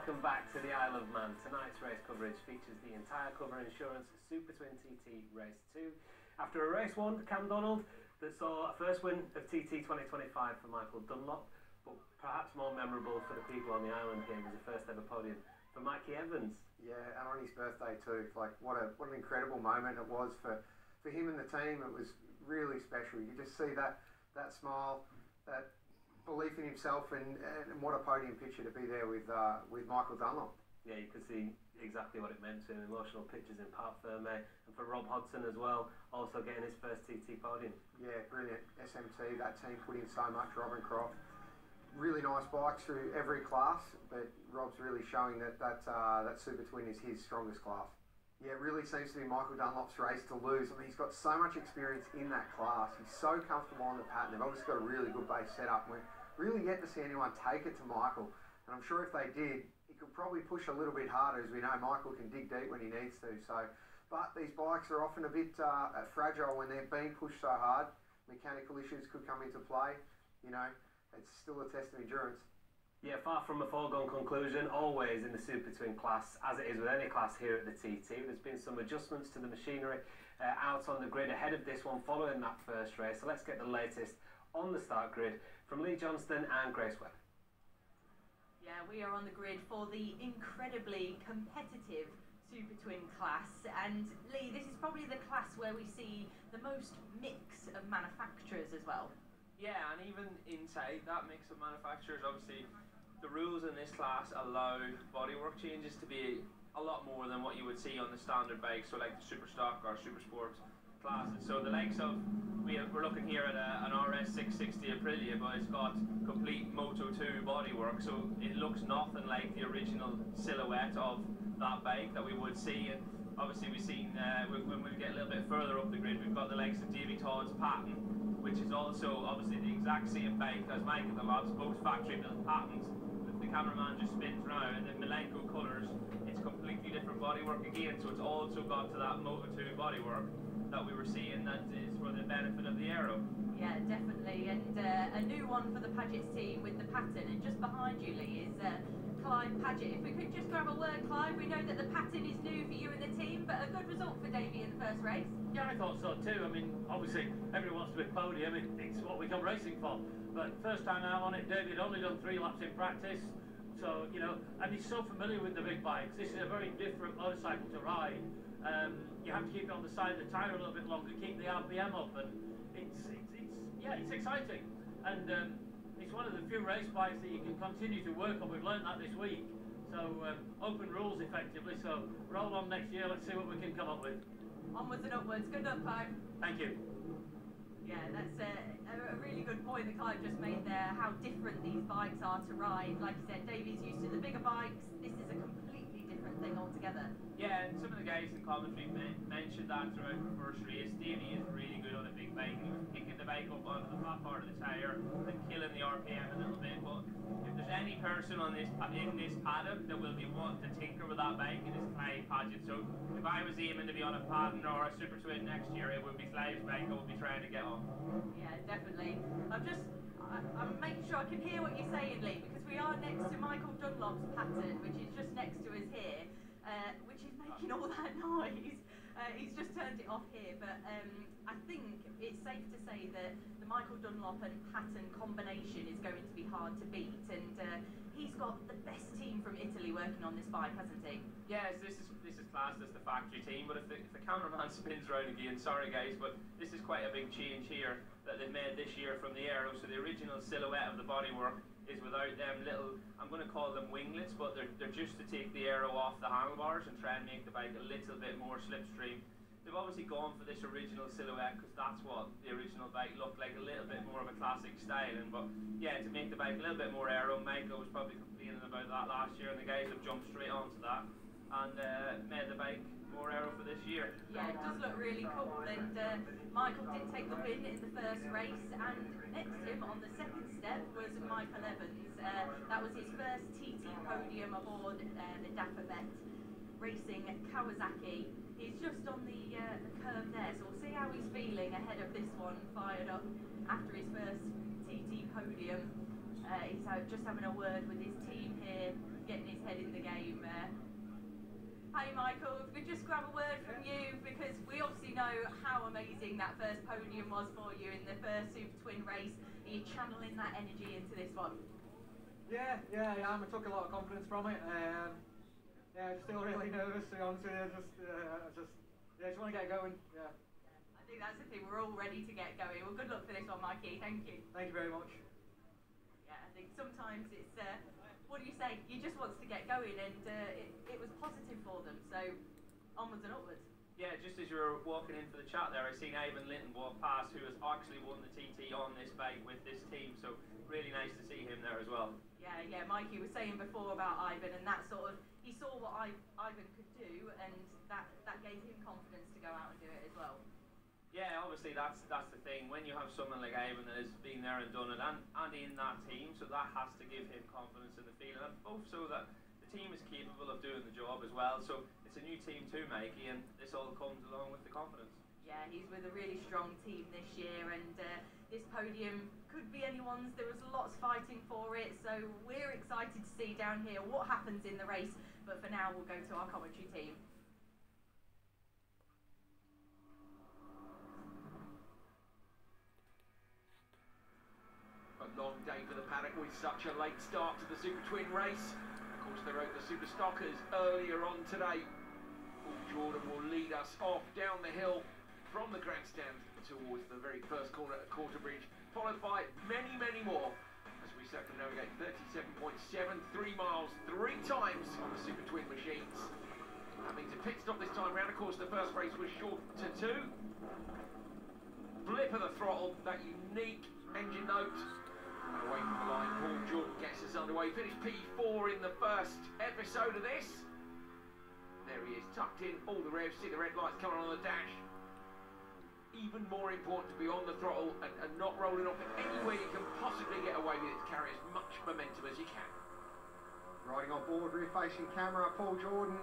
welcome back to the Isle of Man. Tonight's race coverage features the entire Cover Insurance SUPERTWIN TT Race 2. After a race one, Cam Donald, that saw a first win of TT 2025 for Michael Dunlop, but perhaps more memorable for the people on the island here was the first ever podium for Mikey Evans. Yeah, and on his birthday too. Like what an incredible moment it was for him and the team. It was really special. You just see that smile, that belief in himself, and what a podium picture to be there with Michael Dunlop. Yeah, you could see exactly what it meant to him. Emotional pictures in Parc Ferme, and for Rob Hodson as well, also getting his first TT podium. Yeah, brilliant. SMT, that team put in so much. Rob and Croft, really nice bikes through every class, but Rob's really showing that SUPERTWIN is his strongest class. Yeah, it really seems to be Michael Dunlop's race to lose. I mean, he's got so much experience in that class. He's so comfortable on the pattern. They've obviously got a really good base setup. We're really yet to see anyone take it to Michael. And I'm sure if they did, he could probably push a little bit harder. As we know, Michael can dig deep when he needs to. So, but these bikes are often a bit fragile when they're being pushed so hard. Mechanical issues could come into play. You know, it's still a test of endurance. Yeah, far from a foregone conclusion, always in the SUPERTWIN class, as it is with any class here at the TT. There's been some adjustments to the machinery out on the grid ahead of this one, following that first race. So let's get the latest on the start grid from Lee Johnston and Grace Webb. Yeah, we are on the grid for the incredibly competitive SUPERTWIN class, and Lee, this is probably the class where we see the most mix of manufacturers as well. Yeah, and even inside that mix of manufacturers, obviously the rules in this class allow bodywork changes to be a lot more than what you would see on the standard bikes, so like the Super Stock or Super Sports classes. So the likes of, we're looking here at an RS 660 Aprilia, but it's got complete Moto2 bodywork, so it looks nothing like the original silhouette of that bike that we would see. And obviously we've seen, when we get a little bit further up the grid, we've got the likes of Davy Todd's Patton, which is also obviously the exact same bike as Michael Dunlop's, both factory built patents. If the cameraman just spins round, and the Milenko colours, it's completely different bodywork again, so it's also got to that Moto2 bodywork that we were seeing, that is for the benefit of the aero. Yeah, definitely, and a new one for the Paget's team with the pattern, and just behind you, Lee, is Clive Paget. If we could just grab a word, Clive, we know that the pattern is new for you and the team, but a good result for Davey in the first race. Yeah, I thought so too. I mean, obviously everyone wants to be podium, it's what we come racing for. But first time out on it, David had only done 3 laps in practice, so, you know, and he's so familiar with the big bikes. This is a very different motorcycle to ride. You have to keep it on the side of the tyre a little bit longer, keep the RPM up, and it's exciting. And it's one of the few race bikes that you can continue to work on. We've learned that this week. So open rules effectively, so roll on next year, let's see what we can come up with. Onwards and upwards. Good luck, Clive. Thank you. Yeah, that's a really good point that Clive just made there, how different these bikes are to ride. Like you said, Davey's used to the bigger bikes. This is a completely different thing altogether. Yeah, and some of the guys in commentary mentioned that throughout the first race. Davey is really good on a big bike, and he was picking the bike up onto the flat part of the tyre and killing the RPM a little bit. But if there's any person in this paddock that will be wanting to tinker with that bike, it is Clive Paget. So if I was aiming to be on a Patton or a SUPERTWIN next year, it would be Clive's bike I would be trying to get on. Yeah, definitely. I'm making sure I can hear what you're saying, Lee, because we are next to Michael Dunlop's pattern, which is just next to us here, which is making all that noise. He's just turned it off here, but I think it's safe to say that the Michael Dunlop and Patton combination is going to be hard to beat, and he's got the best team from Italy working on this bike, hasn't he? Yes, this is classed as the factory team, but if the cameraman spins round again, sorry guys, but this is quite a big change here that they've made this year from the aero. So the original silhouette of the bodywork is without them little, I'm going to call them winglets, but they're just to take the aero off the handlebars and try and make the bike a little bit more slipstream. They've obviously gone for this original silhouette because that's what the original bike looked like, a little bit more of a classic styling. But yeah, to make the bike a little bit more aero, Michael was probably complaining about that last year, and the guys have jumped straight onto that and made the bike more aero for this year. Yeah, it does look really cool, and Michael did take the win in the first race, and next to him on the second step was Michael Evans. That was his first TT podium aboard the Dapper racing Kawasaki. He's just on the curve there, so we'll see how he's feeling ahead of this one, fired up after his first TT podium. He's out just having a word with his team here, getting his head ahead in the game. Hey Michael, if we could just grab a word from you, because we obviously know how amazing that first podium was for you in the first Super Twin race. Are you channeling that energy into this one? Yeah, I am. I took a lot of confidence from it. Yeah, still really nervous, to be honest with you. Just want to get going. Yeah. I think that's the thing. We're all ready to get going. Well, good luck for this one, Mikey. Thank you. Thank you very much. Yeah, I think sometimes it's. What do you say? You just wants to get going, and it was positive for them. So onwards and upwards. Yeah, just as you were walking in for the chat there, I seen Avon Linton walk past, who has actually won the TT on this bike with this team. So really nice to see him there as well. Yeah. Mikey was saying before about Ivan, and that sort of he saw what Ivan could do, and that gave him confidence to go out and do it as well. Yeah, obviously that's the thing. When you have someone like Avon that has been there and done it, and in that team, so that has to give him confidence in the field, and also that the team is capable of doing the job as well. So it's a new team too, Mikey, and this all comes along with the confidence. Yeah, he's with a really strong team this year, and this podium could be anyone's. There was lots fighting for it, so we're excited to see down here what happens in the race. But for now, we'll go to our commentary team. A long day for the paddock with such a late start to the Super Twin race. Of course, they rode the Super Stockers earlier on today. Paul Jordan will lead us off down the hill from the grandstand towards the very first corner at Quarterbridge, followed by many more as we circumnavigate 37.73 miles 3 times on the Super Twin machines. That means a pit stop this time round. Of course, the first race was short to 2. Blip of the throttle, that unique engine note. And away from the line, Paul Jordan gets us underway. Finished P4 in the first episode of this. There he is, tucked in, all the revs, see the red lights coming on the dash. Even more important to be on the throttle and not rolling off in any way you can possibly get away with it to carry as much momentum as you can. Riding on board, rear-facing camera, Paul Jordan.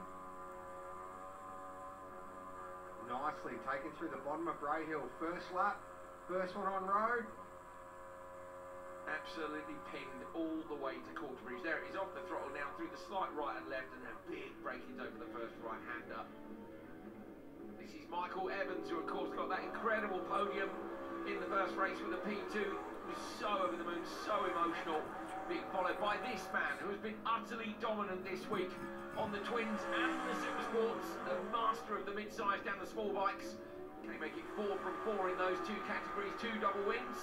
Nicely taken through the bottom of Bray Hill. First lap, first one on road. Absolutely pinned all the way to Quarterbridge. There it is, off the throttle now through the slight right and left, and a big break-ins over the first right-hander. This is Michael Evans, who of course got that incredible podium in the first race with a P2. Was so over the moon, so emotional. Being followed by this man who has been utterly dominant this week on the twins and the super sports, the master of the mid-size down the small bikes. Can he make it 4 from 4 in those 2 categories, 2 double wins?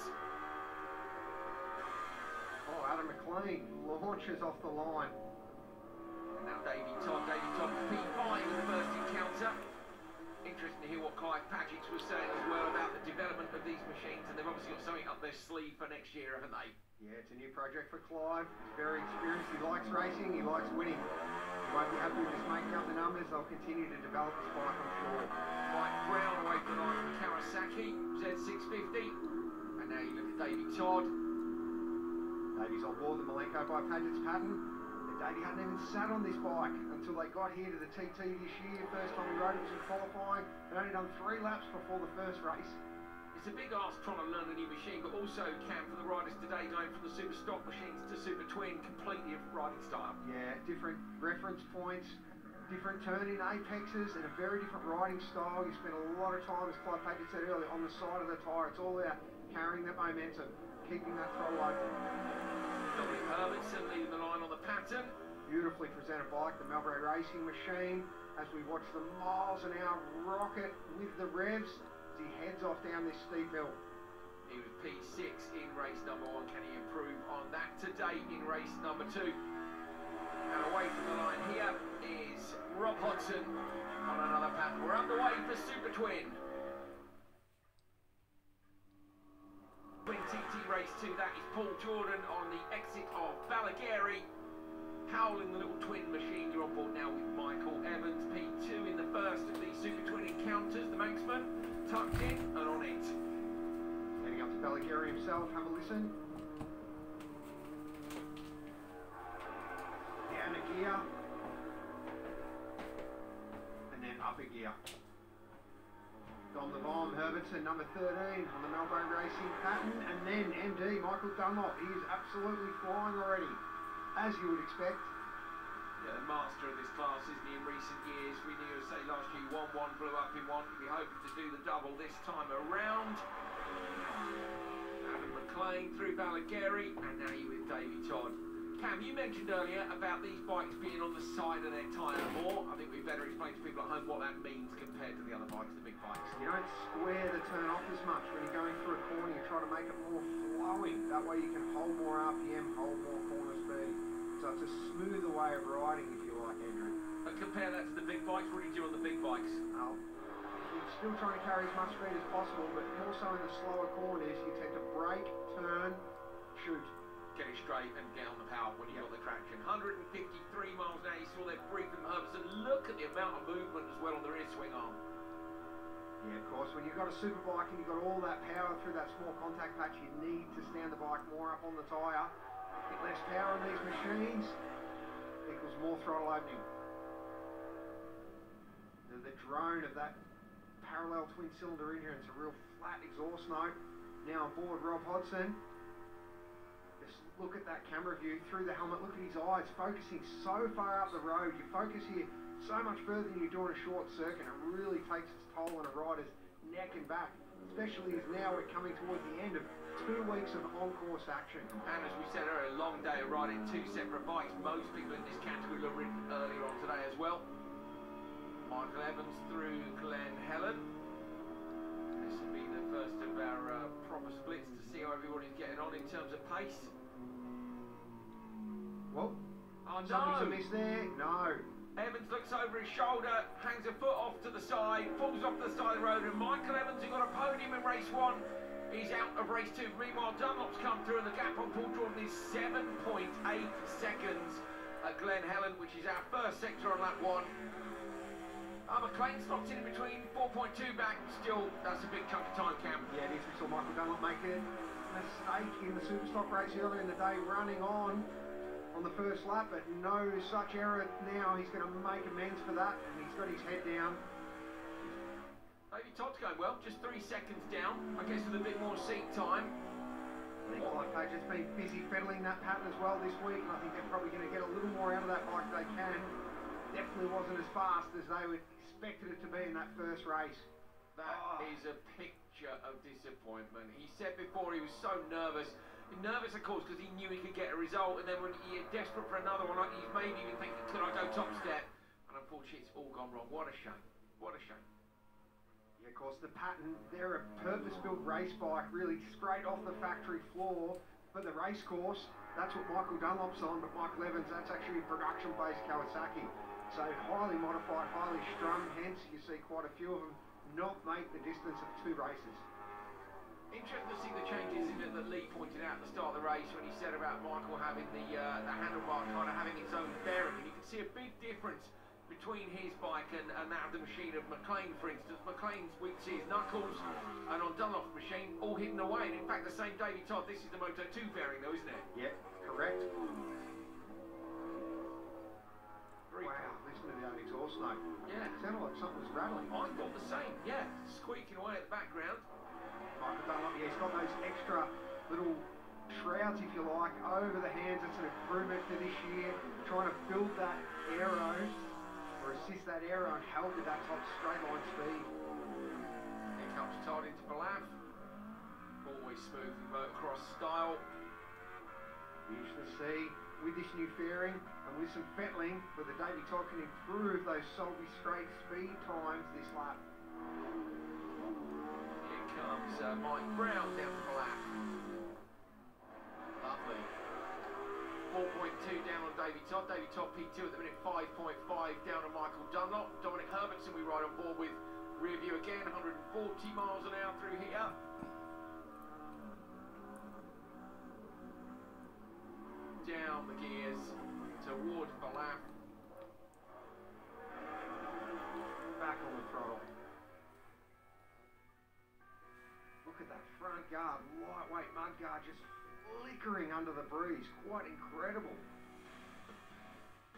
Oh, Adam McLean launches off the line. And now Davey Todd P5 in the first encounter. Interesting to hear what Clive Paget's was saying as well about the development of these machines, and they've obviously got something up their sleeve for next year, haven't they? Yeah, it's a new project for Clive. He's very experienced, he likes racing, he likes winning. He won't be happy with just making up the numbers, they'll continue to develop this bike, I'm sure. Mike Brown away from the line from Kawasaki, Z650. And now you look at Davey Todd. Davey's on board the Malenko by Paget's pattern. Davey hadn't even sat on this bike until they got here to the TT this year. First time he rode it was in qualifying. They'd only done 3 laps before the first race. It's a big ask trying to learn a new machine, but also, Cam, for the riders today, going from the super stock machines to super twin, completely different riding style. Yeah, different reference points, different turning apexes, and a very different riding style. You spend a lot of time, as Clive Paget said earlier, on the side of the tyre. It's all about carrying that momentum, keeping that throttle open. Dominic Hermanson leading the line on the pattern. Beautifully presented bike, the Melbourne Racing Machine, as we watch the miles an hour rocket with the revs as he heads off down this steep hill. He was P6 in race number 1. Can he improve on that today in race number 2? And away from the line here is Rob Hodson on another pattern. We're underway for Super Twin. Twin TT race 2, that is Paul Jordan on the exit of Ballagary. Howell in the little twin machine. You're on board now with Michael Evans, P2 in the first of the Super Twin encounters. The Manxman tucked in and on it. Heading up to Ballagary himself, have a listen. Down a gear. And then up a gear. Dom the Bomb, Herbertson, number 13 on the Melbourne Racing pattern. And then MD, Michael Dunlop. He is absolutely flying already, as you would expect. master of this class, isn't he, in recent years? We knew, say, last year he won one, blew up in one. We're hoping to do the double this time around. Adam McLean through Balagueri, and now you're with Davey Todd. Cam, you mentioned earlier about these bikes being on the side of their tyre more. I think we better explain to people at home what that means compared to the other bikes, the big bikes. You don't square the turn off as much. When you're going through a corner, you try to make it more flowing. That way you can hold more RPM, hold more corner speed. So it's a smoother way of riding, if you like, Andrew. And compare that to the big bikes. What do you do on the big bikes? You're still trying to carry as much speed as possible, but more so in the slower corners, you tend to brake, turn, shoot. Get it straight and get on the power when you've got the traction. 153 miles an hour, you saw their briefing herbs, and look at the amount of movement as well on the rear swing arm. Yeah, of course, when you've got a super bike and you've got all that power through that small contact patch, you need to stand the bike more up on the tyre. Get less power on these machines equals more throttle opening. The drone of that parallel twin cylinder engine, it's a real flat exhaust note. Now on board Rob Hodson. Look at that camera view through the helmet. Look at his eyes focusing so far up the road. You focus here so much further than you do on a short circuit. It really takes its toll on a rider's neck and back, especially as now we're coming towards the end of 2 weeks of on-course action. And as we said earlier, a long day of riding 2 separate bikes. Most people in this category were ridden earlier on today as well. Michael Evans through Glenn Helen. This will be the first of our proper splits to see how everybody's getting on in terms of pace. Well, oh, something's no. amiss there. No. Evans looks over his shoulder, hangs a foot off to the side, falls off the side of the road, and Michael Evans, who got a podium in race 1, is out of race 2. Meanwhile, Dunlop's come through, and the gap on Paul Jordan is 7.8 seconds at Glen Helen, which is our first sector on lap 1. McLean slots in between, 4.2 back. Still, that's a big chunk of time, Cam. Yeah, it is. We saw Michael Dunlop make a mistake in the Superstock race earlier in the day, running on the first lap, but no such error now. He's going to make amends for that, and he's got his head down. Maybe Todd's going well, just 3 seconds down, I guess with a bit more seat time. I think Blackpage has been busy pedaling that pattern as well this week, and I think they're probably going to get a little more out of that bike they can. Definitely wasn't as fast as they expected it to be in that first race. That is a picture of disappointment. He said before he was so nervous. Nervous, of course, because he knew he could get a result, and then when you're desperate for another one, like he's maybe even thinking, could I go top step? And unfortunately, it's all gone wrong. What a shame. What a shame. Yeah, of course, the pattern, they're a purpose-built race bike, really straight off the factory floor for the race course. That's what Michael Dunlop's on, but Michael Evans, that's actually a production-based Kawasaki. So highly modified, highly strung, hence you see quite a few of them not make the distance of 2 races. Interesting to see the changes in it that Lee pointed out at the start of the race when he said about Michael having the handlebar kind of having its own bearing, and you can see a big difference between his bike and that of the machine of McLean, for instance. McLean's, we can see his knuckles, and on Dunlop's machine, all hidden away. And in fact, the same Davey Todd, this is the Moto 2 bearing though, isn't it? Yep, correct. Very wow, listen to the exhaust note. Yeah. It sounded like something was rattling. I thought the same, yeah. Squeaking away at the background. Michael Dunlop, yeah, he's got those extra little shrouds, if you like, over the hands. It's an improvement for this year, trying to build that aero, or assist that aero and help with that top straight line speed. Here comes Todd into Balaf. Always smooth and motocross style. You should see, with this new fairing and with some fettling, whether Davey Todd can improve those salty straight speed times this lap. Comes Mike Brown down to Black. Lovely. 4.2 down on Davey Todd. Davey Todd P2 at the minute, 5.5 down on Michael Dunlop. Dominic Herbertson we ride on board with. Rear view again, 140 miles an hour through here. Down the gears towards Balaf. Back on the throttle. Look at that front guard, lightweight mud guard just flickering under the breeze. Quite incredible.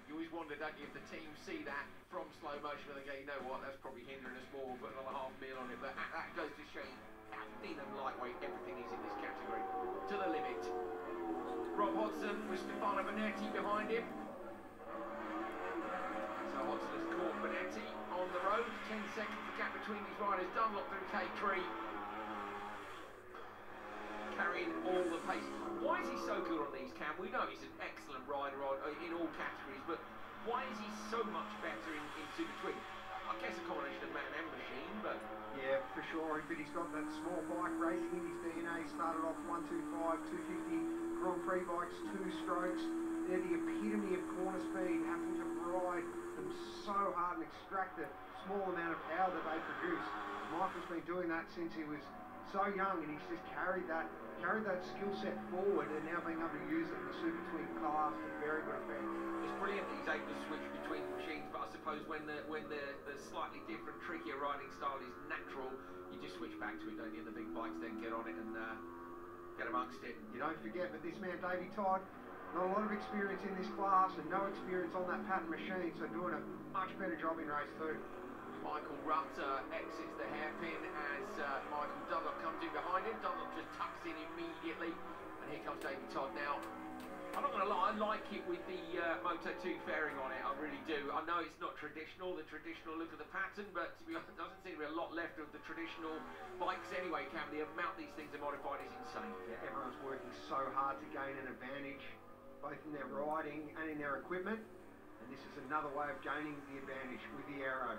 You always wonder, don't you, if the team see that from slow motion and they go, you know what, that's probably hindering us more, put another $500,000 on it. But that goes to show you how thin and lightweight everything is in this category. To the limit. Rob Hodson with Stefano Bonetti behind him. between these riders. Dunlop through K3. Carrying all the pace. Why is he so good on these, Cam? We know he's an excellent rider in all categories, but why is he so much better in Super Twin? I guess a combination of man and machine, but... Yeah, for sure, but he's got that small bike racing in his DNA. Started off 125, 250 Grand Prix bikes, 2 strokes. They're the epitome of corner speed, having to ride them so hard and extract the small amount of power that they produce. Michael's been doing that since he was so young, and he's just carried that skill set forward, and now being able to use it in the Super Twin class to very good effect. It's brilliant that he's able to switch between the machines, but I suppose when the slightly different, trickier riding style is natural, you just switch back to it, don't you? The big bikes then get on it and get amongst it. You don't forget, but this man, Davey Todd, not a lot of experience in this class and no experience on that pattern machine, so doing a much better job in race 2. Michael Rutter exits the hairpin as Michael Dunlop comes in behind him. Dunlop just tucks in immediately, and here comes Davey Todd now. I'm not going to lie, I like it with the Moto2 fairing on it, I really do. I know it's not traditional, the traditional look of the pattern, but to be honest, there doesn't seem to be a lot left of the traditional bikes anyway, Cam. The amount these things are modified is insane. Yeah, everyone's working so hard to gain an advantage, both in their riding and in their equipment, and this is another way of gaining the advantage with the aero.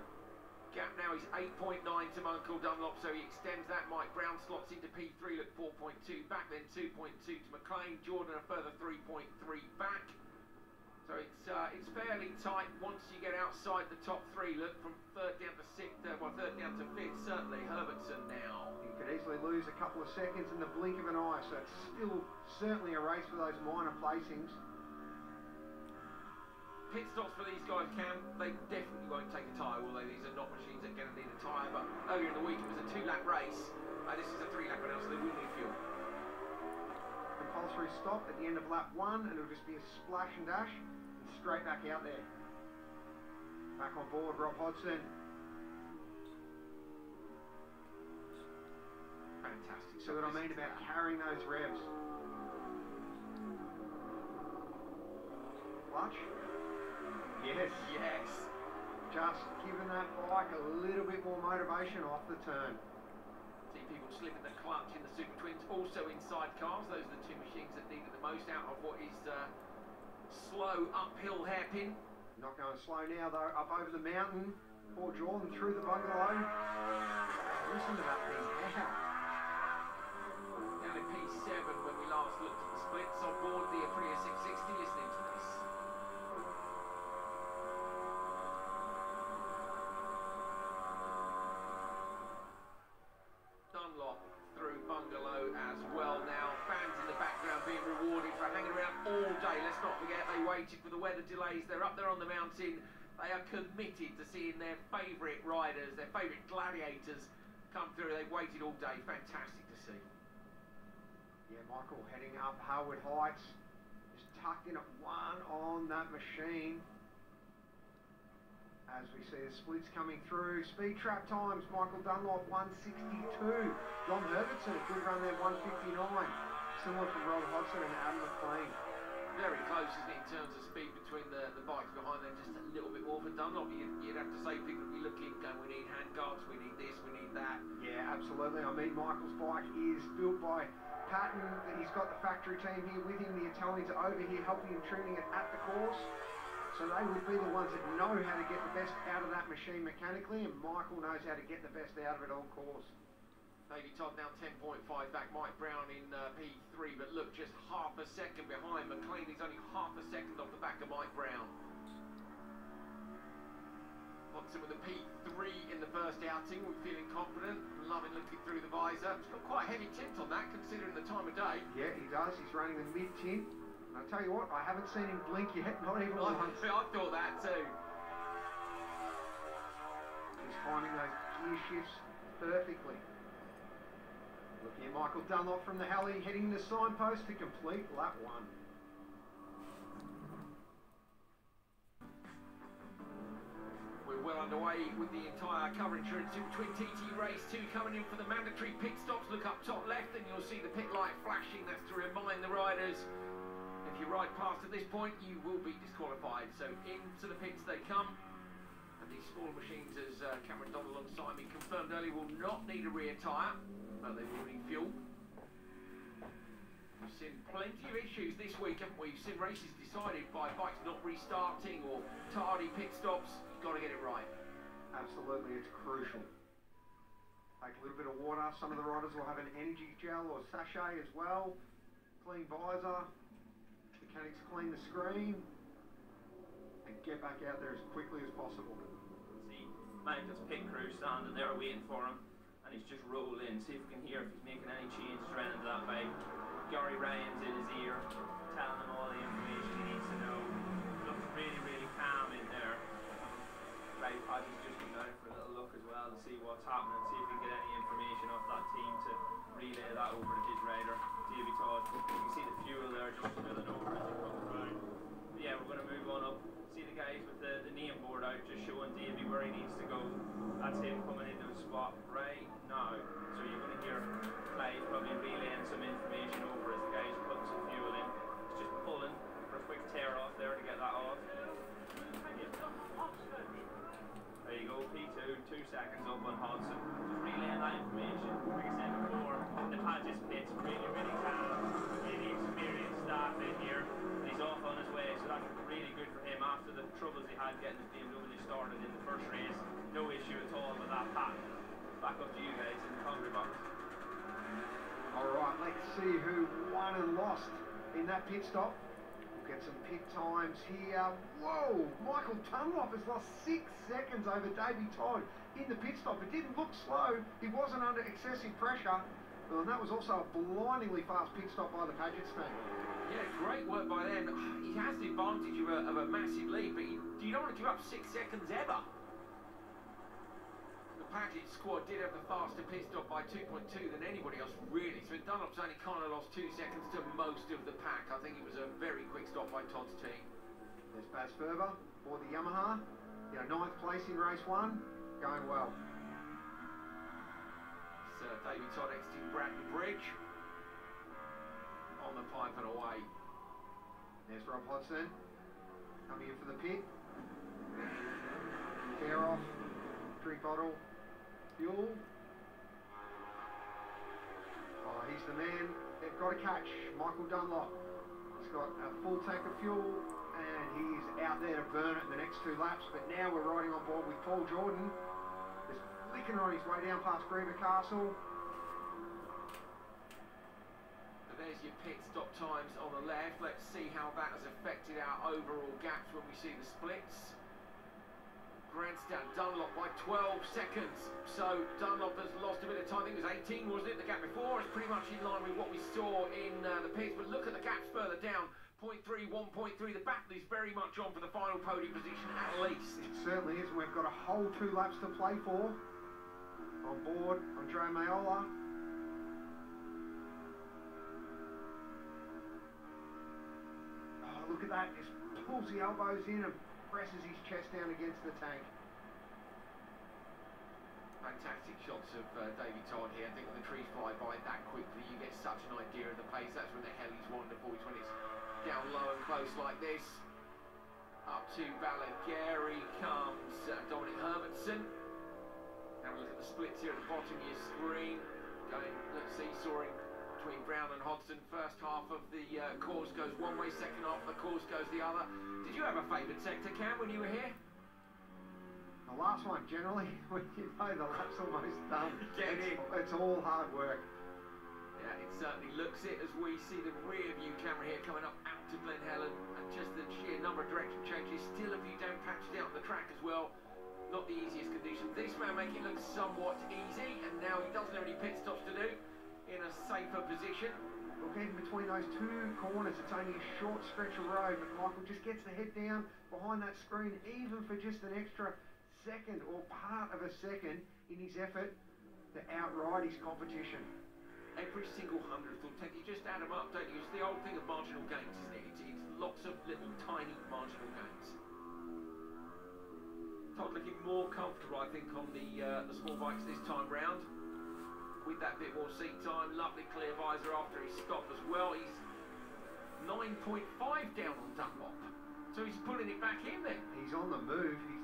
Gap now is 8.9 to Michael Dunlop, so he extends that. Mike Brown slots into P3, look 4.2 back, then 2.2 to McLean. Jordan a further 3.3 back. So it's fairly tight once you get outside the top 3. Look, from third down to sixth, third down to fifth, certainly. Herbertson now. You could easily lose a couple of seconds in the blink of an eye, so it's still certainly a race for those minor placings. Pit stops for these guys, Cam, they definitely won't take a tyre, although these are not machines that are going to need a tyre, but earlier in the week it was a 2-lap race, this is a 3-lap one now, so they will need fuel. Compulsory stop at the end of lap 1, and it'll just be a splash and dash, and straight back out there. Back on board, Rob Hodgson. Fantastic. See what I mean about carrying those revs. Clutch. Yes. Yes. Just giving that bike a little bit more motivation off the turn. See people slipping the clutch in the Super Twins, also inside cars. Those are the 2 machines that need it the most out of what is slow uphill hairpin. Not going slow now though, up over the mountain. Poor Jordan through the bungalow. Listen to that thing now. Down in P7 when we last looked at the splits on board the Aprilia 660, listening to this. Dunlop through bungalow as well now. Fans in the background being rewarded for hanging around all day. Let's not forget they waited for the weather delays. They're up there on the mountain. They are committed to seeing their favourite riders, their favourite gladiators come through. They've waited all day. Fantastic to see. Yeah, Michael heading up Harwood Heights. Just tucked in at 1 on that machine. As we see the splits coming through. Speed trap times, Michael Dunlop 162. John Herbertson, a good run there, 159. Similar from Rob Hodgson and Adam McLean. Very close, isn't it, in terms of speed between the bikes behind them, just a little bit more for Dunlop. You'd have to say people would be looking, going, we need handguards, we need this, we need that. Yeah, absolutely. I mean, Michael's bike is built by Patton. He's got the factory team here with him. The Italians are over here helping him, tuning it at the course. So they would be the ones that know how to get the best out of that machine mechanically, and Michael knows how to get the best out of it on course. Davey Todd now 10.5 back, Mike Brown in P3, but look, just half a second behind. McLean is only half a second off the back of Mike Brown. Hodgson with a P3 in the first outing, we're feeling confident, loving looking through the visor. He's got quite a heavy tint on that, considering the time of day. Yeah, he does. He's running the mid-tint. I'll tell you what, I haven't seen him blink yet, not even once. I thought that too. He's finding those gear shifts perfectly. Looking at Michael Dunlop from the Halley, heading the signpost to complete lap 1. We're well underway with the entire coverage here at Super Twin TT Race 2 coming in for the mandatory pit stops. Look up top left and you'll see the pit light flashing. That's to remind the riders, if you ride past at this point, you will be disqualified. So into the pits they come. The these smaller machines, as Cameron Dodd alongside me confirmed earlier, will not need a rear tyre, but they will need fuel. We've seen plenty of issues this week, haven't we? We've seen races decided by bikes not restarting or tardy pit stops. You've got to get it right. Absolutely, it's crucial. Take a little bit of water. Some of the riders will have an energy gel or sachet as well. Clean visor. Mechanics clean the screen. And get back out there as quickly as possible. See, Michael's pit crew standing there waiting for him. And he's just rolled in. See if we can hear if he's making any changes around to that bike. Gary Ryan's in his ear, telling him all the information he needs to know. Looks really, really calm in there. Right, Podgy's just come down for a little look as well to see what's happening, see if we can get any information off that team to relay that over to his rider, Davy Todd. You can see the fuel there just spilling over as it comes round. But yeah, we're going to move on up. See the guys with the name board out, just showing Davy where he needs to go. That's him coming into the spot right now. So you're going to hear Clive probably relaying some information over as the guys are putting some fuel in. He's just pulling for a quick tear off there to get that off. There you go, P2, 2 seconds up on Hodson. Just relaying that information. Like I said before, the Padgett's pit's really, really calm. Really experienced staff in here. And he's off on his way, so that's really good for him after the troubles he had getting his BMW started in the first race. No issue at all with that pack. Back up to you guys in the commentary box. Alright, let's see who won and lost in that pit stop. We'll get some pit times here. Whoa! Michael Dunlop has lost 6 seconds over Davy Todd in the pit stop. It didn't look slow. He wasn't under excessive pressure. And that was also a blindingly fast pit stop by the Padgett's team. Yeah, great work by them. He has the advantage of a massive lead, but you don't want to give up 6 seconds ever. The Padgett squad did have the faster pit stop by 2.2 than anybody else, really. So Dunlop's only kind of lost 2 seconds to most of the pack. I think it was a very quick stop by Todd's team. There's Baz Ferber for the Yamaha. 9th place in race 1. Going well. It's Davy Todd exiting Bratton Bridge. On the pipe and away. There's Rob Hodson coming in for the pit. Tear off, drink bottle, fuel. Oh, he's the man they've got to catch, Michael Dunlop. He's got a full tank of fuel and he's out there to burn it in the next 2 laps. But now we're riding on board with Paul Jordan. Just flicking on his way down past Greenwood Castle. There's your pit stop times on the left. Let's see how that has affected our overall gaps when we see the splits. Grandstand Dunlop by 12 seconds. So Dunlop has lost a bit of time. I think it was 18, wasn't it? The gap before. It's pretty much in line with what we saw in the pits. But look at the gaps further down. 0.3, 1.3. The battle is very much on for the final podium position at least. It certainly is. We've got a whole 2 laps to play for. On board, Andre Maiola. Look at that, just pulls the elbows in and presses his chest down against the tank. Fantastic shots of Davy Todd here. I think when the trees fly by that quickly, you get such an idea of the pace. That's when the hell is wonderful. It's when it's down low and close like this. Up to Balaguer comes Dominic Herbertson. Now we look at the splits here at the bottom of your screen. Going, let's see, soaring between Brown and Hodson. First half of the course goes one way, second half of the course goes the other. Did you have a favourite sector, Cam, when you were here? The last one, generally, when you know the lap's almost done. It's all hard work. Yeah, it certainly looks it as we see the rear view camera here coming up out to Glen Helen, and just the sheer number of direction changes. Still a few down patches out on the track as well. Not the easiest conditions. This man making it look somewhat easy, and now he doesn't have any pit stops to do. In a safer position. Look, even between those 2 corners, it's only a short stretch of road, but Michael just gets the head down behind that screen, even for just an extra second or part of a second in his effort to outride his competition. Every single hundredth will take, you just add them up, don't you? It's the old thing of marginal gains, isn't it? It's lots of little tiny marginal gains. Todd looking more comfortable, I think, on the small bikes this time round. With that bit more seat time, lovely clear visor after his stop as well. He's 9.5 down on Dunlop, so he's pulling it back in then. He's on the move. He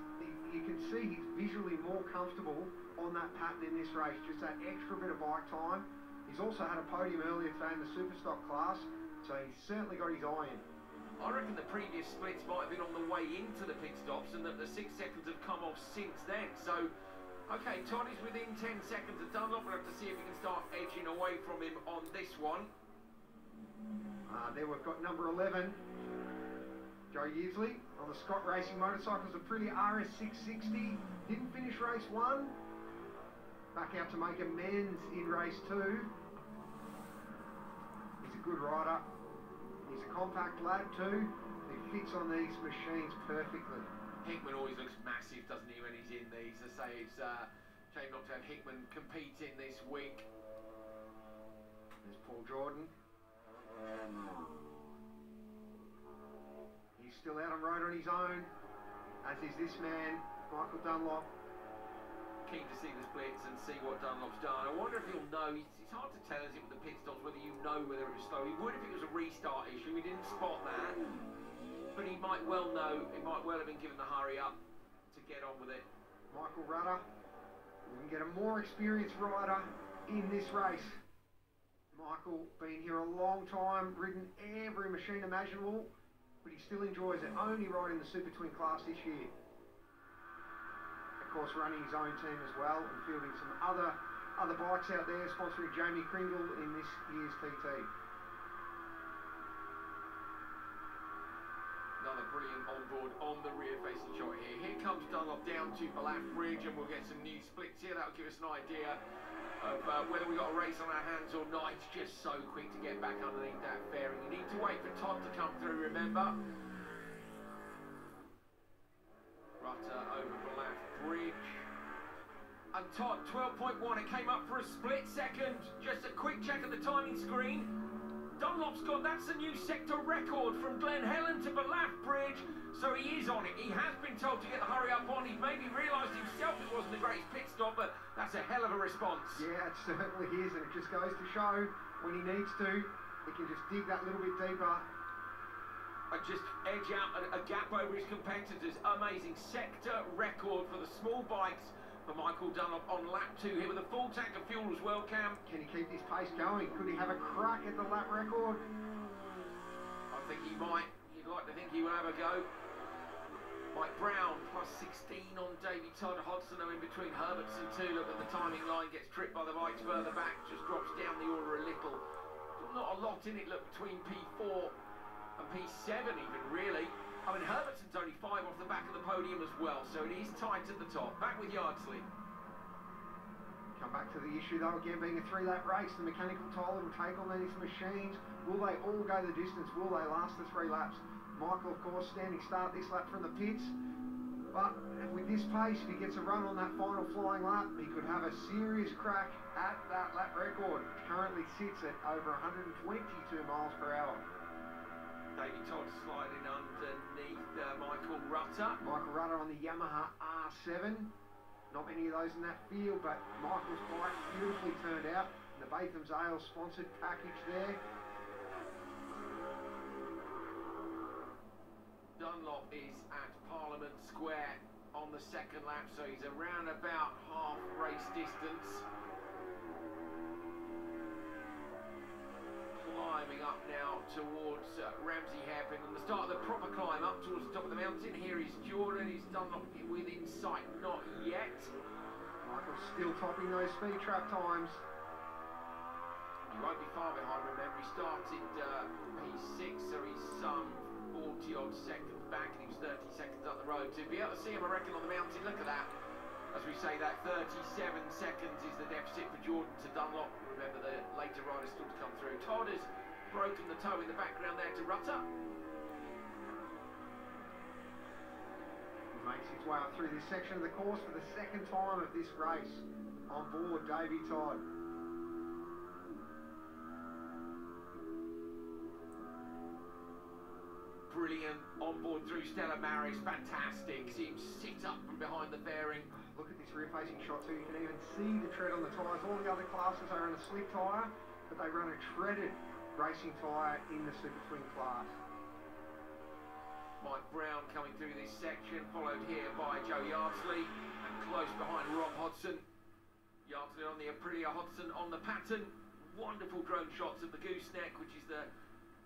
you can see he's visually more comfortable on that pattern in this race, just that extra bit of bike time. He's also had a podium earlier today in the Superstock class, so he's certainly got his eye in. I reckon the previous splits might have been on the way into the pit stops and that the 6 seconds have come off since then. So, okay, Todd is within 10 seconds of Dunlop. We'll have to see if we can start edging away from him on this one. There we've got number 11, Joe Yeasley, on the Scott Racing motorcycles, a Aprilia RS660. Didn't finish race 1. Back out to make amends in race 2. He's a good rider. He's a compact lad too. He fits on these machines perfectly. Hickman always looks massive, doesn't he, when he's in these? I say it's a shame not to have Hickman competing this week. There's Paul Jordan. He's still out on road on his own, as is this man, Michael Dunlop. Keen to see the splits and see what Dunlop's done. I wonder if he'll know. It's hard to tell, is it, with the pit stops, whether you know whether it was slow. He would if it was a restart issue. He didn't spot that. But he might well know. He might well have been given the hurry up to get on with it. Michael Rudder. We can get a more experienced rider in this race. Michael, been here a long time, ridden every machine imaginable, but he still enjoys it, only riding the Super Twin class this year. Of course, running his own team as well and fielding some other bikes out there, sponsoring Jamie Kringle in this year's TT. Another brilliant onboard on the rear facing shot here. Here comes Dunlop down to Balaf Bridge, and we'll get some new splits here. That'll give us an idea of whether we've got a race on our hands or not. It's just so quick to get back underneath that fairing. You need to wait for Todd to come through, remember. Rutter over Balaf Bridge. And Todd, 12.1, it came up for a split second. Just a quick check at the timing screen. Dunlop's got, that's a new sector record from Glen Helen to Balaf Bridge. So he is on it. He has been told to get the hurry up on. He maybe realised himself it wasn't the greatest pit stop, but that's a hell of a response. Yeah, it certainly is, and it just goes to show when he needs to, he can just dig that little bit deeper. And just edge out a gap over his competitors. Amazing sector record for the small bikes for Michael Dunlop on lap 2 here with a full tank of fuel as well, Cam. Can he keep this pace going? Could he have a crack at the lap record? I think he might. You'd like to think he will have a go. Mike Brown plus 16 on Davey Todd. Hodson in between. Herbertson too. Look at the timing line. Gets tripped by the bikes further back. Just drops down the order a little. Not a lot in it. Look, between P4 and P7 even, really. I mean, Herbertson's only 5 off the back of the podium as well, so it is tight at the top. Back with Yardsley. Come back to the issue though, again being a 3-lap race. The mechanical toll will take on these machines. Will they all go the distance? Will they last the 3 laps? Michael, of course, standing start this lap from the pits. But with this pace, if he gets a run on that final flying lap, he could have a serious crack at that lap record, which currently sits at over 122 miles per hour. Davey Todd sliding underneath Michael Rutter. Michael Rutter on the Yamaha R7. Not many of those in that field, but Michael's bike beautifully turned out. The Batham's Ale sponsored package there. Dunlop is at Parliament Square on the second lap, so he's around about half race distance. Climbing up now towards Ramsey Hairpin, and the start of the proper climb up towards the top of the mountain. Here is Jordan. Is Dunlop within sight? Not yet. Michael's still topping those speed trap times. He won't be far behind, remember. He started P6, so he's some 40 odd seconds back, and he was 30 seconds up the road. To be able to see him, I reckon, on the mountain, look at that. As we say, that 37 seconds is the deficit for Jordan to Dunlop. Remember, the later riders still to come through. Todd has broken the toe in the background there to Rutter. He makes his way up through this section of the course for the second time of this race. On board, Davey Todd. Brilliant on board through Stella Maris, fantastic. See him sit up from behind the fairing. Look at this rear-facing shot too. You can even see the tread on the tyres. All the other classes are on a slick tyre, but they run a treaded racing tyre in the Super Twin class. Mike Brown coming through this section, followed here by Joe Yardley, and close behind Rob Hodgson. Yardley on the Aprilia, Hodgson on the Patton. Wonderful drone shots of the gooseneck, which is the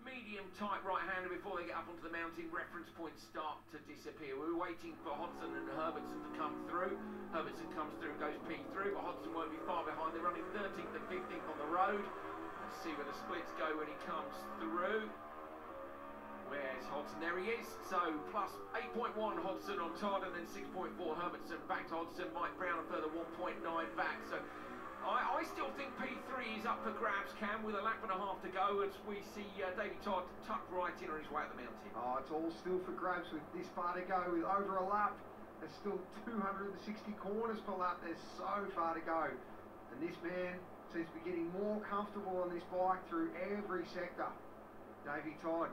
medium tight right-hander before they get up onto the mountain. Reference points start to disappear. We were waiting for Hodgson and Herbertson to come through. Herbertson comes through and goes P through, but Hodgson won't be far behind. They're running 13th and 15th on the road. Let's see where the splits go when he comes through. Where's Hodgson? There he is. So plus 8.1 Hodgson on Todd, and then 6.4 Herbertson back to Hodgson. Mike Brown a further 1.9 back. So I still think P3 is up for grabs, Cam, with a lap and a half to go as we see Davey Todd tucked right in on his way up the mountain. Oh, it's all still for grabs with this far to go, with over a lap. There's still 260 corners per lap. There's so far to go. And this man seems to be getting more comfortable on this bike through every sector. Davey Todd.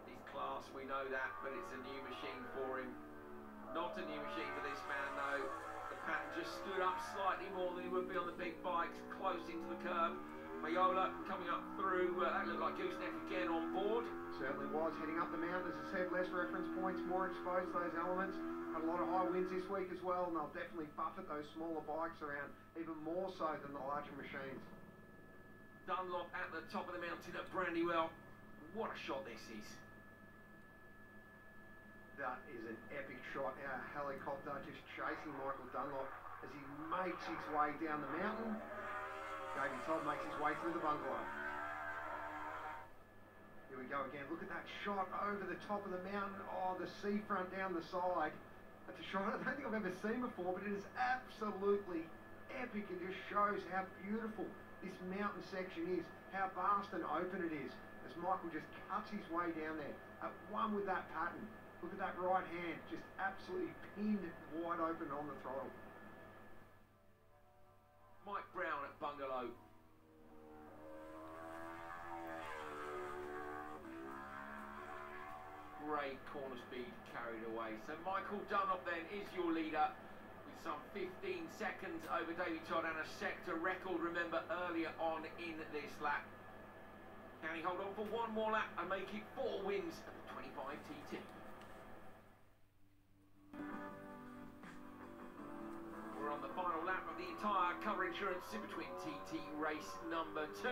He's class, we know that, but it's a new machine for him. Not a new machine for this man, though. Patton just stood up slightly more than he would be on the big bikes, close into the curb. Mayola coming up through, that looked like Gooseneck again on board. Certainly was, heading up the mountain, as I said, less reference points, more exposed to those elements. Had a lot of high winds this week as well, and they'll definitely buffet those smaller bikes around, even more so than the larger machines. Dunlop at the top of the mountain at Brandywell. What a shot this is. That is an epic shot. Our helicopter just chasing Michael Dunlop as he makes his way down the mountain. Davey Todd makes his way through the bungalow. Here we go again. Look at that shot over the top of the mountain. Oh, the seafront down the side. That's a shot I don't think I've ever seen before, but it is absolutely epic. It just shows how beautiful this mountain section is, how vast and open it is, as Michael just cuts his way down there at one with that pattern. Look at that right hand, just absolutely pinned wide open on the throttle. Mike Brown at Bungalow. Great corner speed carried away. So Michael Dunlop then is your leader with some 15 seconds over Davey Todd and a sector record, remember, earlier on in this lap. Can he hold on for one more lap and make it 4 wins at the 25 TT? We're on the final lap of the entire Cover Insurance SUPERTWIN TT race number 2.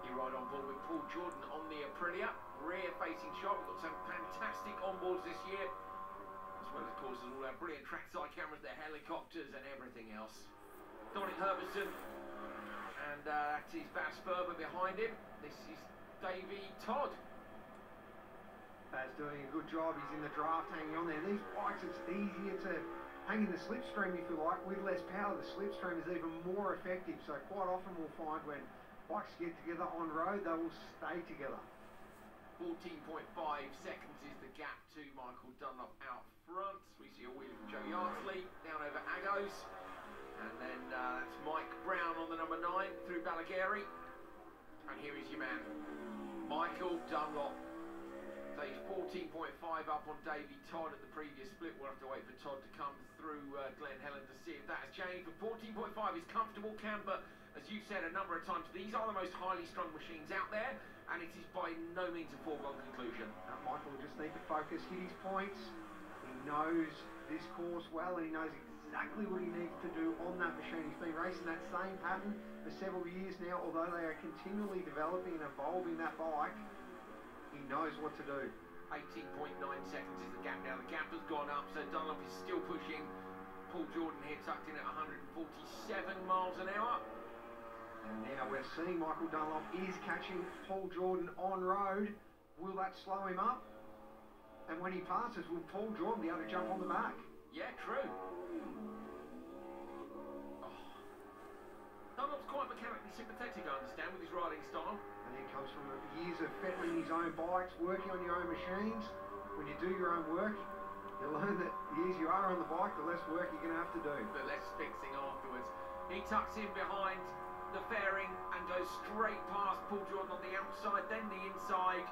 You ride on board with Paul Jordan on the Aprilia, rear facing shot. We've got some fantastic onboards this year, as well as, of course, all our brilliant trackside cameras, the helicopters and everything else. Dominic Herbertson, and that is Baz Ferber behind him. This is Davey Todd. Baz doing a good job. He's in the draft, hanging on there. These bikes, it's easier to hang in the slipstream, if you like. With less power, the slipstream is even more effective. So quite often we'll find when bikes get together on road, they will stay together. 14.5 seconds is the gap to Michael Dunlop out front. We see a wheel from Joe Yardley down over Agos. And then that's Mike Brown on the number 9 through Balagueri. And here is your man, Michael Dunlop. So he's 14.5 up on Davey Todd at the previous split. We'll have to wait for Todd to come through Glen Helen to see if that has changed. But 14.5 is comfortable, Cam, but as you said a number of times, these are the most highly strung machines out there, and it is by no means a foregone conclusion. Michael will just need to focus, hit his points. He knows this course well, and he knows exactly what he needs to do on that machine. He's been racing that same pattern for several years now, although they are continually developing and evolving that bike. He knows what to do. 18.9 seconds is the gap now. The gap has gone up, so Dunlop is still pushing. Paul Jordan here tucked in at 147 miles an hour. And now we're seeing Michael Dunlop is catching Paul Jordan on road. Will that slow him up? And when he passes, will Paul Jordan be able to jump on the back? Yeah, true. Oh. Dunlop's quite mechanically sympathetic, I understand, with his riding style. And it comes from years of fettling his own bikes, working on your own machines. When you do your own work, you learn that the easier you are on the bike, the less work you're going to have to do. The less fixing afterwards. He tucks in behind the fairing and goes straight past Paul Jordan on the outside, then the inside.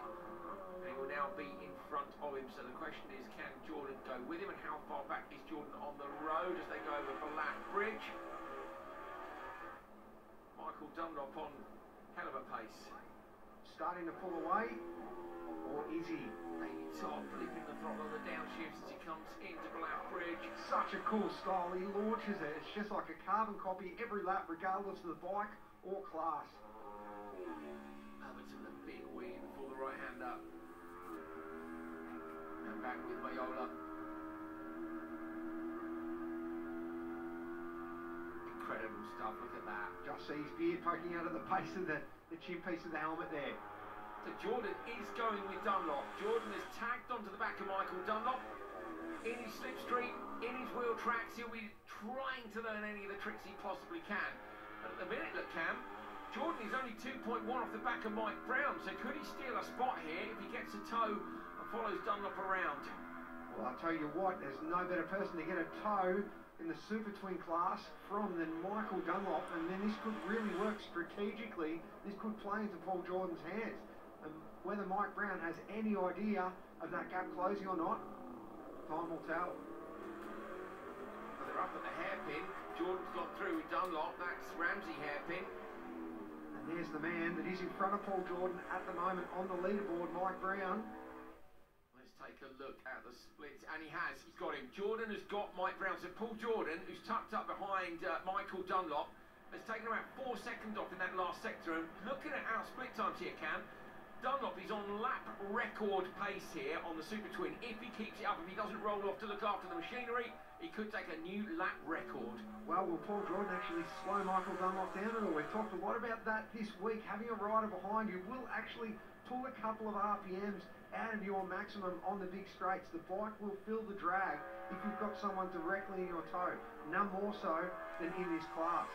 And he will now be in front of him. So the question is, can Jordan go with him, and how far back is Jordan on the road as they go over Black Bridge? Michael Dunlop on hell of a pace. starting to pull away, or is he? David Todd flipping the throttle on the downshifts as he comes into Blount Bridge. Such a cool style. He launches it. It's just like a carbon copy every lap, regardless of the bike or class. Herbertson a big win for the right hander. And back with Viola. Incredible stuff, look at that. Just see his beard poking out of the base of the chin piece of the helmet there. So Jordan is going with Dunlop. Jordan is tagged onto the back of Michael Dunlop. In his slipstream, in his wheel tracks, he'll be trying to learn any of the tricks he possibly can. And at the minute, look, Cam, Jordan is only 2.1 off the back of Mike Brown, so could he steal a spot here if he gets a tow and follows Dunlop around? Well, I'll tell you what, there's no better person to get a tow in the Super Twin class from than Michael Dunlop, and then this could really work strategically. This could play into Paul Jordan's hands. And whether Mike Brown has any idea of that gap closing or not, time will tell. Well, they're up at the hairpin. Jordan's got through with Dunlop. That's Ramsey hairpin. And there's the man that is in front of Paul Jordan at the moment on the leaderboard, Mike Brown. Let's take a look at the splits, and he's got him. Jordan has got Mike Brown. So Paul Jordan, who's tucked up behind Michael Dunlop, has taken about 4 seconds off in that last sector. And looking at our split times here, Cam, Dunlop is on lap record pace here on the Super Twin. If he keeps it up, if he doesn't roll off to look after the machinery, he could take a new lap record. Well, will Paul Jordan actually slow Michael Dunlop down at all? We've talked a lot about that this week. Having a rider behind you will actually pull a couple of RPMs out of your maximum on the big straights. The bike will feel the drag if you've got someone directly in your toe. None more so than in this class.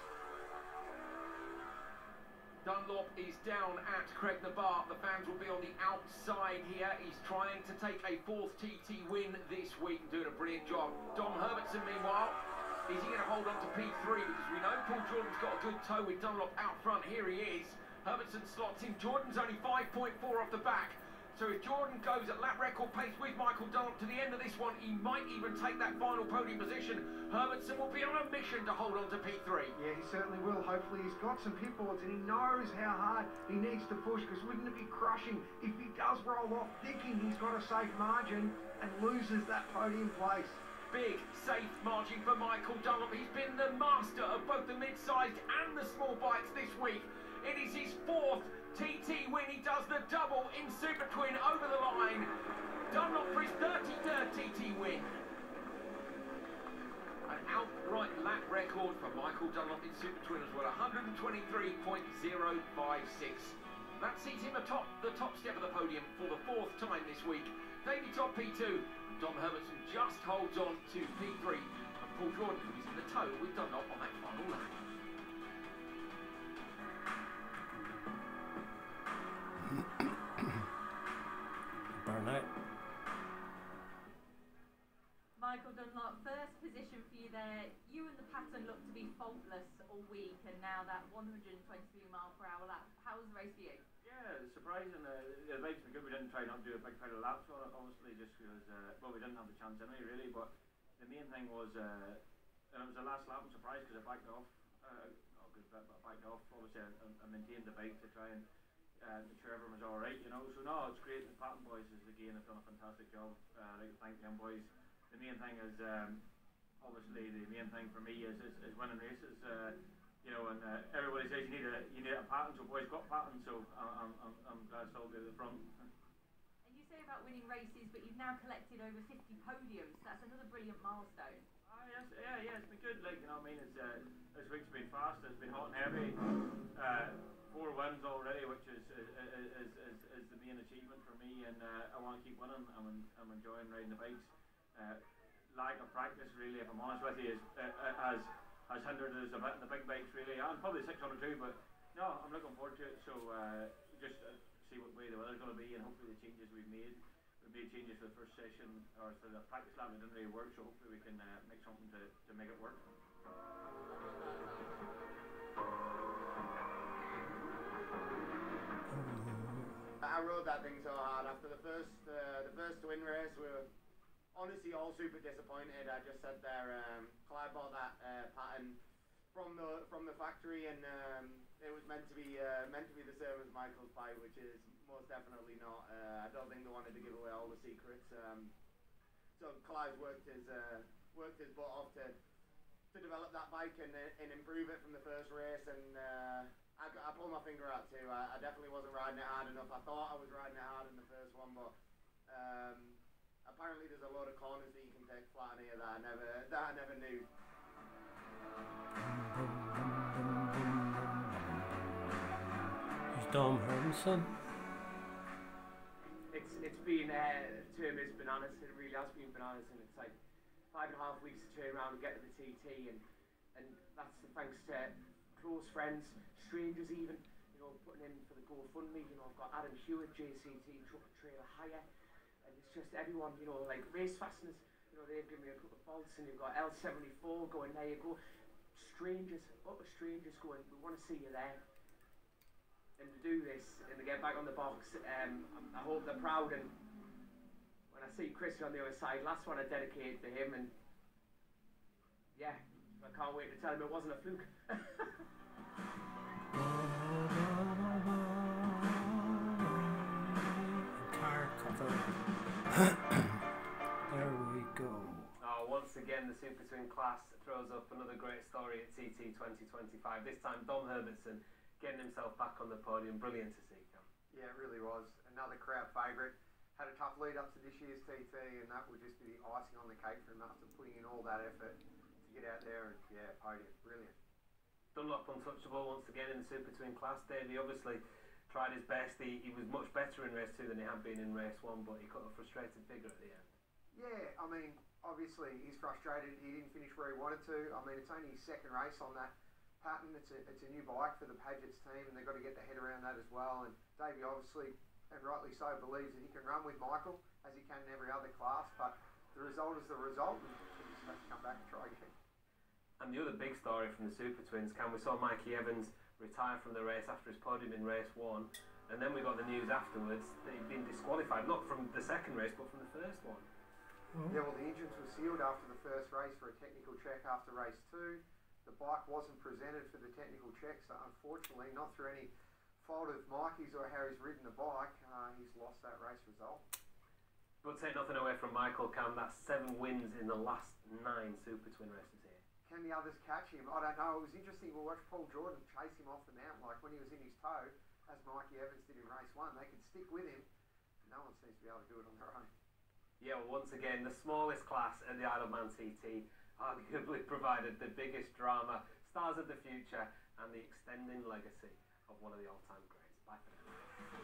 Dunlop is down at Craig Nabar. The fans will be on the outside here. He's trying to take a 4th TT win this week and doing a brilliant job. Dom Herbertson, meanwhile, is he going to hold on to P3? Because we know Paul Jordan's got a good tow with Dunlop out front. Here he is. Herbertson slots in. Jordan's only 5.4 off the back. So if Jordan goes at lap record pace with Michael Dunlop to the end of this one, he might even take that final podium position. Herbertson will be on a mission to hold on to P3. Yeah, he certainly will. Hopefully he's got some pit boards and he knows how hard he needs to push, because wouldn't it be crushing if he does roll off thinking he's got a safe margin and loses that podium place. Big, safe margin for Michael Dunlop. He's been the master of both the mid-sized and the small bikes this week. It is his 4th TT win. He does the double in Super Twin over the line. Dunlop for his 33rd TT win. An outright lap record for Michael Dunlop in Super Twin as well, 123.056. That sees him atop the top step of the podium for the 4th time this week. David Todd P2, and Dom Herbertson just holds on to P3, and Paul Jordan, who's in the tow with Dunlop on that final lap. Burnout. Michael Dunlop, first position for you there. You and the pattern looked to be faultless all week, and now that 123 mph lap. How was the race for you? Yeah, it's surprising. It makes me good. We didn't try not to do a big pile of laps on it, obviously, just because, well, we didn't have the chance anyway, really. But the main thing was, and it was the last lap, I'm surprised because I backed off, not a good bit, but I backed off. Obviously, I maintained the bike to try and make sure everyone was alright, you know. So, no, it's great. The Patton boys, again, have done a fantastic job. I'd like to thank them boys. The main thing is, obviously, the main thing for me is winning races. You know, and everybody says you need a pattern, so boys got patterns, so I'm glad it's all at the front. And you say about winning races, but you've now collected over 50 podiums. That's another brilliant milestone. Yes, yeah, it's been good. Like, you know what I mean? It's this week's been fast. It's been hot and heavy. 4 wins already, which is the main achievement for me, and I want to keep winning. I'm enjoying riding the bikes. Lack of practice, really, if I'm honest with you, has hindered us a bit in the big bikes, really, and probably 602, but no, I'm looking forward to it. So just see what way the weather's going to be, and hopefully the changes we've made changes for the first session, or for the practice lab, it didn't really work, so hopefully we can make something to make it work. I rode that thing so hard after the first twin race. We were honestly all super disappointed. I just said there, Clyde bought that pattern from the factory, and it was meant to be the same as Michael's bike, which is most definitely not. I don't think they wanted to give away all the secrets. So Clive's worked his butt off to develop that bike and improve it from the first race, and I pulled my finger out too. I definitely wasn't riding it hard enough. I thought I was riding it hard in the first one, but apparently there's a load of corners that you can take flat on here that I never knew. He's Dom Hermanson. It's been term is bananas. It really has been bananas, and it's like 5.5 weeks to turn around and get to the TT, and that's thanks to close friends, strangers even, you know, putting in for the GoFundMe. You know, I've got Adam Hewitt, JCT, Truck and Trailer Hire, and it's just everyone, you know, like Race Fasteners, you know, they've given me a couple of bolts, and you've got L74 going, there you go. Strangers, utter strangers going, we want to see you there. And to do this, and to get back on the box, I hope they're proud, and when I see Christian on the other side, last one I dedicated to him, and yeah, I can't wait to tell him it wasn't a fluke. Car cover. There we go. Once again, the SUPERTWIN class throws up another great story at TT 2025. This time, Dom Hermanson getting himself back on the podium. Brilliant to see, Cam. Yeah, it really was. Another crowd favourite. Had a tough lead up to this year's TT, and that would just be the icing on the cake for him after putting in all that effort to get out there and, yeah, podium. Brilliant. Dunlop untouchable once again in the SUPERTWIN class. Davey obviously tried his best. He was much better in race 2 than he had been in race 1, but he cut a frustrated figure at the end. Yeah, I mean, obviously he's frustrated. He didn't finish where he wanted to. I mean, it's only his second race on that pattern. It's a new bike for the Paget's team, and they've got to get their head around that as well. And Davey obviously, and rightly so, believes that he can run with Michael as he can in every other class, but the result is the result, and he just has to come back and try again. And the other big story from the SUPERTWINs, Cam, we saw Mikey Evans retire from the race after his podium in race 1, and then we got the news afterwards that he'd been disqualified, not from the second race, but from the first one. Yeah, well, the engines were sealed after the first race for a technical check after race 2. The bike wasn't presented for the technical check, so unfortunately, not through any fault of Mikey's or how he's ridden the bike, he's lost that race result. But take nothing away from Michael, Cam. That's 7 wins in the last 9 SUPERTWIN races here. Can the others catch him? I don't know. It was interesting to watch Paul Jordan chase him off the mountain, like when he was in his toe, as Mikey Evans did in race 1. They could stick with him. No one seems to be able to do it on their own. Yeah, well, once again, the smallest class at the Isle of Man TT arguably provided the biggest drama, stars of the future, and the extending legacy of one of the all-time greats. Bye for now.